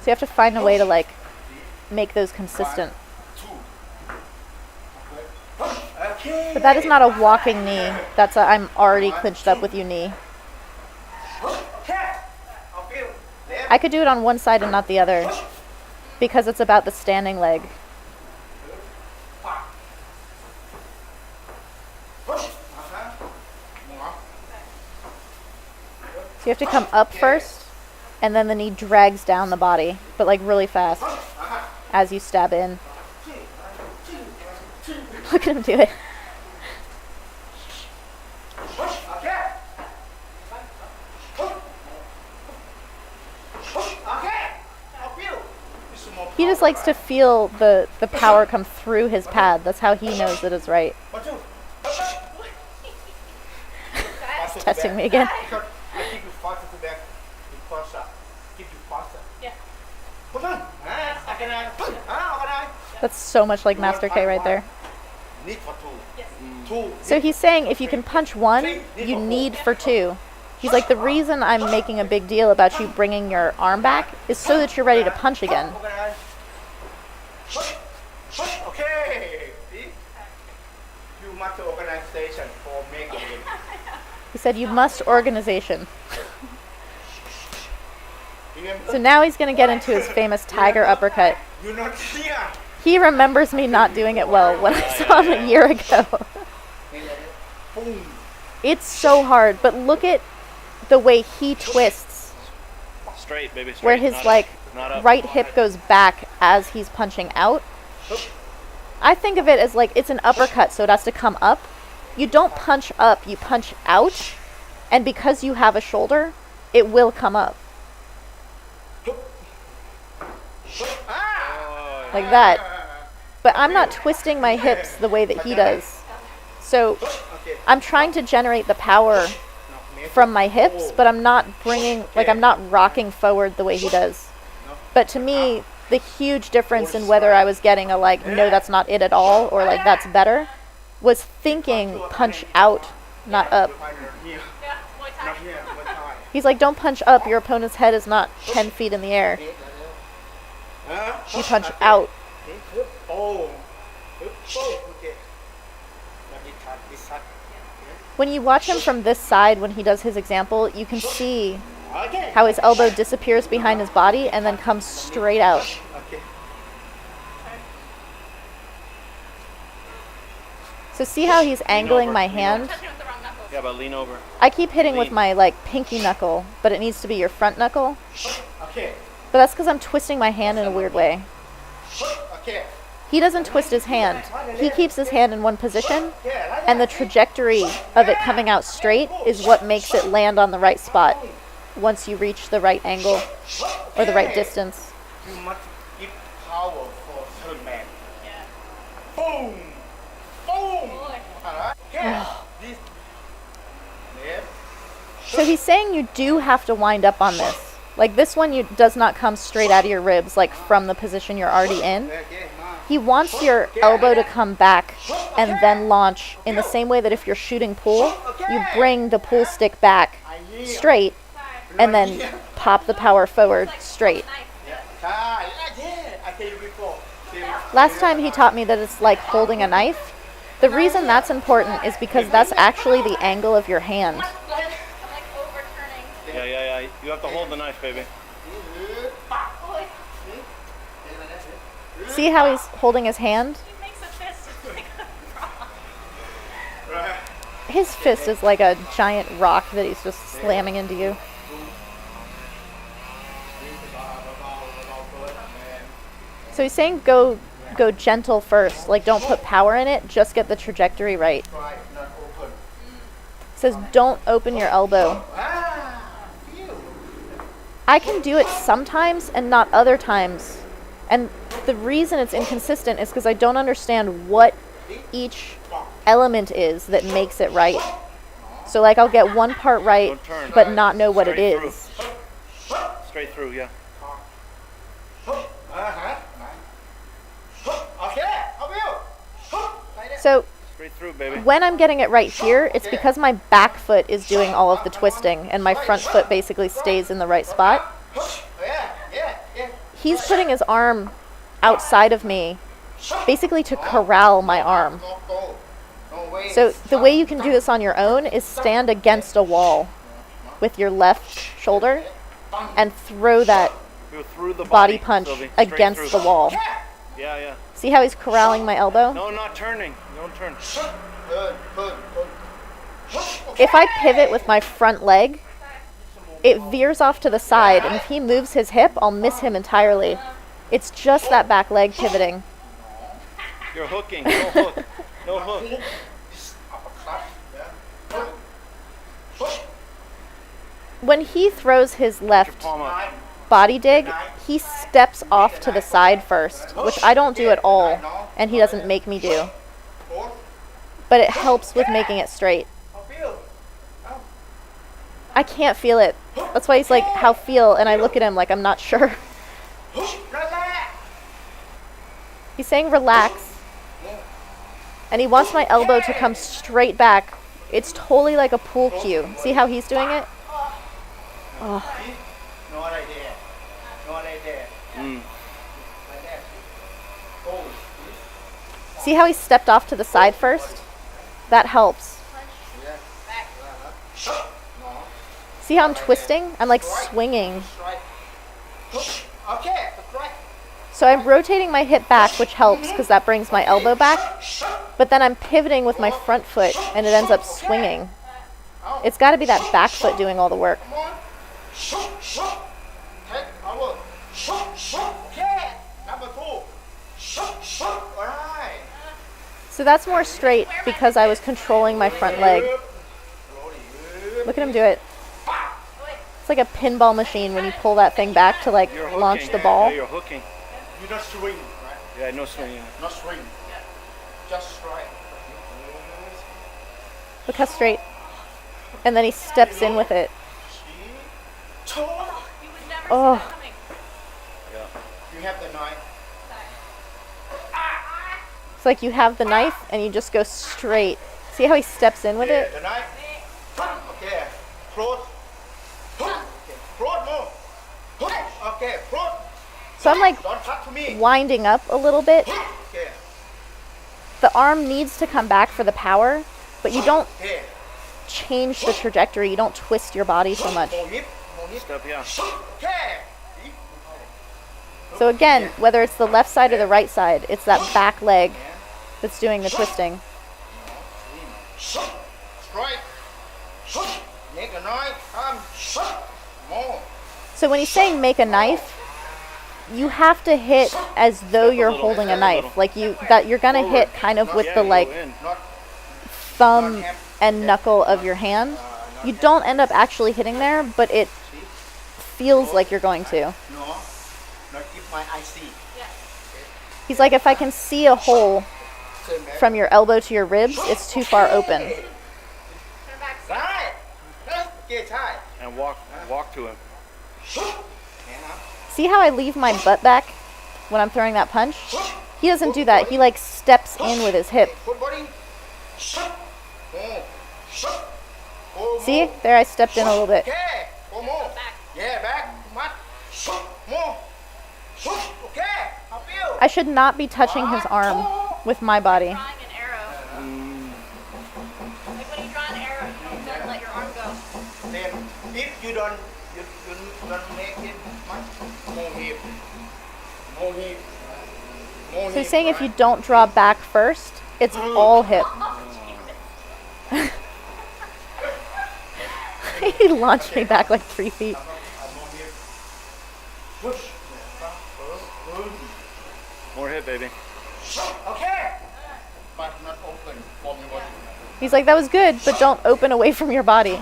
So you have to find a way to like make those consistent. Okay. But that is not a walking knee. That's a I'm already clinched up with you knee. Okay. I'll feel. Left. I could do it on one side and not the other because it's about the standing leg. So you have to come up first, and then the knee drags down the body, but like really fast as you stab in. Look at him do it. Okay. Okay. I feel. It's more He just likes to feel the power come through his pad. That's how he knows it is right. 1, 2. He's testing me again. Because I keep you faster to back. You faster. Keep you faster. Yeah. Come on. I can. That's so much like Master K right there. Need for 2. Yes. 2. So he's saying if you can punch one, you need for two. He's like, the reason I'm making a big deal about you bringing your arm back is so that you're ready to punch again. Okay. See? You must organization for making it. He said you must organization. Remember? So now he's going to get into his famous tiger uppercut. You're not here. He remembers me not doing it well when I saw him a year ago. Boom. It's so hard, but look at the way he twists, Straight, baby. Straight. where his Not like up, not up. right hip goes back as he's punching out. I think of it as like it's an uppercut, so it has to come up. You don't punch up, you punch out, and because you have a shoulder, it will come up. Oh, Like that. But I'm not twisting my hips the way that he does. So I'm trying to generate the power from my hips, but I'm not bringing, like I'm not rocking forward the way he does. But to me, the huge difference in whether I was getting a like, no, that's not it at all, or like, that's better, was thinking punch out, not up. Yeah. Muay Thai. He's like, don't punch up, your opponent's head is not 10 feet in the air. You punch out. Oh. Okay. When you watch him from this side when he does his example, you can see Okay. how his elbow disappears behind his body and then comes straight out. Okay. So see how he's angling my hand? Touching with the wrong knuckles. yeah, but lean over. I keep hitting with my like pinky knuckle, but it needs to be your front knuckle. Okay. But that's because I'm twisting my hand in a weird way. Okay. He doesn't twist his hand. He keeps his hand in one position, Yeah, like and the trajectory of it coming out straight is what makes it land on the right spot once you reach the right angle or the right distance. You must give power for third man. Yeah. Boom. Boom. Boy. Alright. Okay. This. Left. So he's saying you do have to wind up on this. Like this one does not come straight out of your ribs, like from the position you're already in. Okay. He wants your elbow to come back and then launch in the same way that if you're shooting pool, you bring the pool stick back straight and then pop the power forward straight. Knife. I tell you before. Last time he taught me that it's like holding a knife. The reason that's important is because that's actually the angle of your hand. I'm like overturning. Yeah. You have to hold the knife, baby. Boy. See how he's holding his hand? He makes a fist. It's like a rock. Right. His fist is like a giant rock that he's just slamming into you. So he's saying go gentle first, like don't put power in it, just get the trajectory right. Try not open. Says don't open your elbow. Feel. I can do it sometimes and not other times. And the reason it's inconsistent is because I don't understand what each element is that makes it right. So like I'll get one part right, Don't turn. but not know what it Straight is. Straight through, yeah. Okay. I will. Like that. So Straight through, baby. when I'm getting it right here, it's because my back foot is doing all of the twisting and my front foot basically stays in the right spot. Yeah. He's putting his arm outside of me basically to corral my arm. No way. So the way you can do this on your own is stand against a wall with your left shoulder and throw that Go through the body punch Sylvie. Straight against through. the wall. Yeah. See how he's corralling my elbow? No, not turning. Don't turn. Good. If I pivot with my front leg, it veers off to the side, and if he moves his hip, I'll miss him entirely. It's just that back leg pivoting. You're hooking. Don't hook. No hook. This uppercut. Yeah. Push. When he throws his left Palm up. Knife. body dig, he steps off to the side first, which I don't do at all, and he doesn't make me do. Push. But it helps with making it straight. How feel? I can't feel it. That's why he's like, how feel? And I look at him like I'm not sure. Push. Relax. He's saying relax. And he wants my elbow to come straight back. It's totally like a pool cue. See how he's doing it? Oh. No right there. No right there. Mm. Like that. Oh. See how he stepped off to the side first? That helps. Yeah. No. See how I'm twisting? I'm like swinging. Strike. Push. Okay. Strike. So I'm rotating my hip back, which helps because that brings my elbow back. But then I'm pivoting with my front foot and it ends up swinging. It's got to be that back foot doing all the work. Come on. Take over. Okay. Number 2. Alright. So that's more straight because I was controlling my front leg. Look at him do it. It's like a pinball machine when you pull that thing back to like You're hooking. launch the ball. Yeah, you're hooking. You don't swing, right? Yeah, no swinging. Not swing. Just strike. Look how straight. And then he steps in with it. Two. You would never Oh. see that coming. You have the knife. It's like you have the knife and you just go straight. See how he steps in with it? The knife. Okay. Close. Okay. Close more. Okay. Close. So I'm like Don't touch to me. winding up a little bit. Okay. The arm needs to come back for the power, but you don't Okay. change the trajectory. You don't twist your body so much. More hip. More hip. Step, yeah. Okay. So again, whether it's the left side or the right side, it's that back leg that's doing the twisting. Strike. Make a knife. More. So when he's saying make a knife, you have to hit as though you're little, holding a step a knife. little. Like you're gonna hit kind of with Yeah, the go like in. Not thumb and knuckle of your hand. You don't end up actually hitting there, but it feels like you're going to. No. Not if my eye see. He's like, if I can see a hole Turn back. from your elbow to your ribs, it's too far open. Turn back. Right. Okay, tie. And walk to him. Hand up. See how I leave my butt back when I'm throwing that punch? He doesn't do that. He like steps in with his hip. Put body. More. Go See? more. There I stepped in a little bit. Okay. Go more. Back. Yeah, back. Much. More. Okay. I feel. I should not be touching his arm with my body. Drawing an arrow. Like when you draw an arrow, you don't let your arm go. Then if you don't make it much more hip. More hip. More So he's saying if you don't draw back first, it's all hip. He launched me back like 3 feet. more hip. Push. More hit, baby. Okay. But not open for me body. He's like, that was good, but don't open away from your body.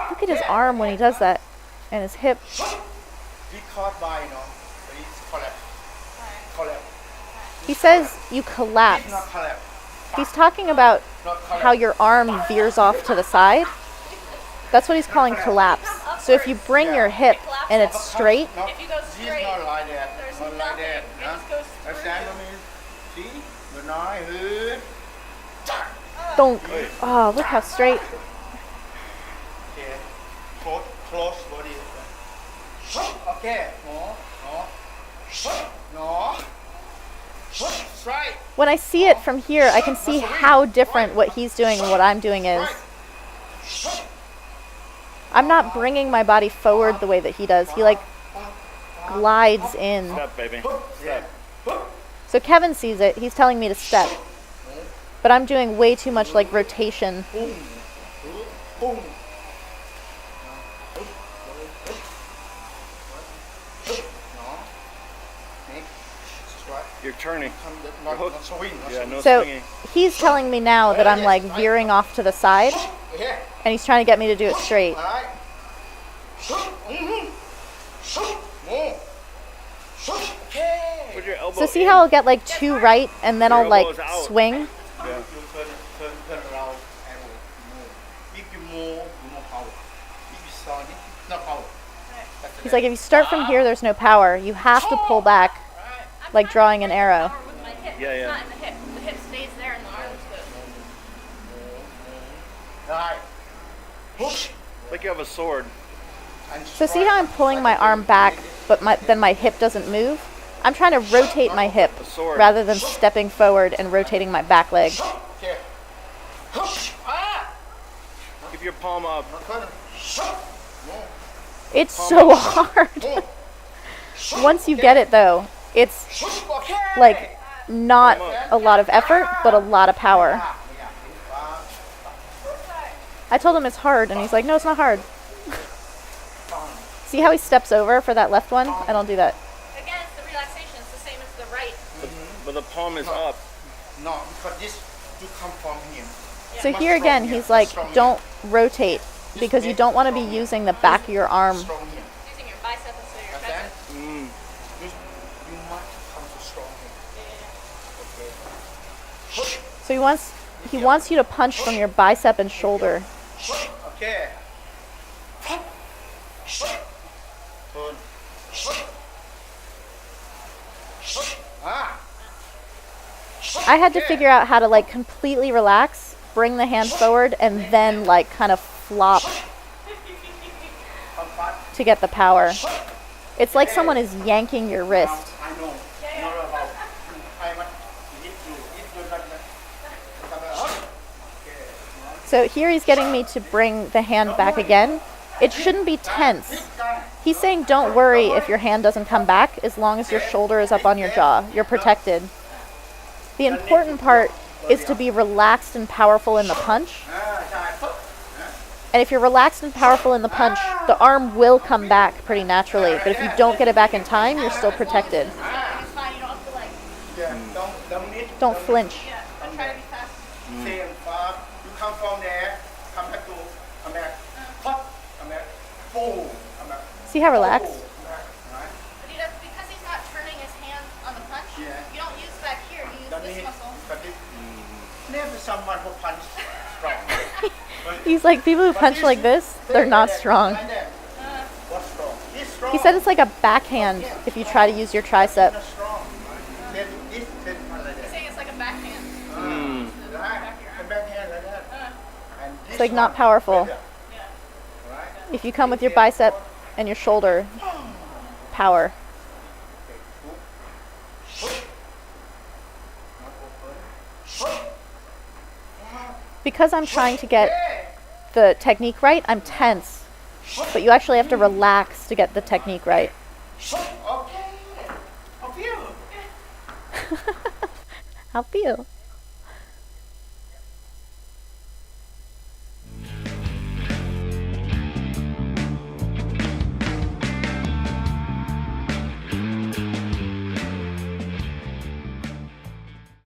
Look at his arm when he does that. And his hip. We caught by, it's collapse. Collapse. He says you It's collapse. not collapse. He's talking about Not collapse. how your arm veers off to the side. That's what he's calling collapse. So if you bring your hip and it's straight, No, If you go this straight, not like that. there's Not like nothing. that. It just goes through Understand you. what I mean? See? The knife. donk. Oh, look how straight. Okay. Close body. Okay. No. No. Strike. When I see it from here, I can see how different what he's doing and what I'm doing is. I'm not bringing my body forward the way that he does. He like glides in. Step, baby. Step. So Kevin sees it. He's telling me to step. But I'm doing way too much like rotation. Boom. Boom. right. You're turning. Not hook. swing. Not Yeah, swing. no So swinging. he's telling me now that I'm like veering off to the side, Yeah. and he's trying to get me to do it straight. All right. More. Okay. Put your elbow So see in. how I'll get like two right, and then Your I'll like elbow is out. swing? You turn around and move. If you move, you more power. If you start it, no power. That's He's like, if you start from here, there's no power. You have to pull back, I'm like trying drawing to an get arrow. power with my hip. Yeah, It's yeah. not in the hip. The hip stays there and the arms go. right. Push. Like you have a sword. And So see how I'm pulling my arm back, but then my hip doesn't move? I'm trying to rotate my hip A sword. rather than stepping forward and rotating my back leg. Okay. Ah. Keep your palm up. It's so hard. Once you get it though, it's Okay. like not a lot of effort, but a lot of power. I told him it's hard, and he's like, no, it's not hard. See how he steps over for that left one? I don't do that. Again, it's the relaxation. It's the same as the right. But the palm is up. No, because this you come from here. So here again, he's like, don't rotate, because you don't want to be using the back of your arm. Strong here. Using your bicep instead of your Understand? tricep. You must come to strong here. Okay. So he wants you to punch from your bicep and shoulder. Okay. Turn. Ah. I had to figure out how to like completely relax, bring the hand forward, and then like kind of flop to get the power. It's like someone is yanking your wrist. I know. Not about. I must hit you. Hit you not. Okay. So here he's getting me to bring the hand back again. It shouldn't be tense. He's saying don't worry if your hand doesn't come back as long as your shoulder is up on your jaw. You're protected. The important part is to be relaxed and powerful in the punch. And if you're relaxed and powerful in the punch, the arm will come back pretty naturally. But if you don't get it back in time, you're still protected. It's fine. You don't have to like. Yeah. Don't need. Don't flinch. Yeah. But try to be fast. Same far. You come from there. Come back to. Come back. Pop. Come back. Boom. Come back. See how relaxed? Boom. Come back. Right. But he does, because he's not turning his hand on the punch. Yeah. You don't use back here. You use Don't this need. muscle. But it. Never someone who punch strong. He's like, people who punch like this, they're not strong. What's strong? This strong. He said it's like a backhand if you try to use your tricep. Not strong. Then this, then like He's that. saying it's like a backhand. Right. And backhand like that. And this It's like not one powerful. better. Yeah. Right. If you come with your bicep and your shoulder, power. Because I'm trying to get the technique right, I'm tense. But you actually have to relax to get the technique right. Okay. Of you. How feel?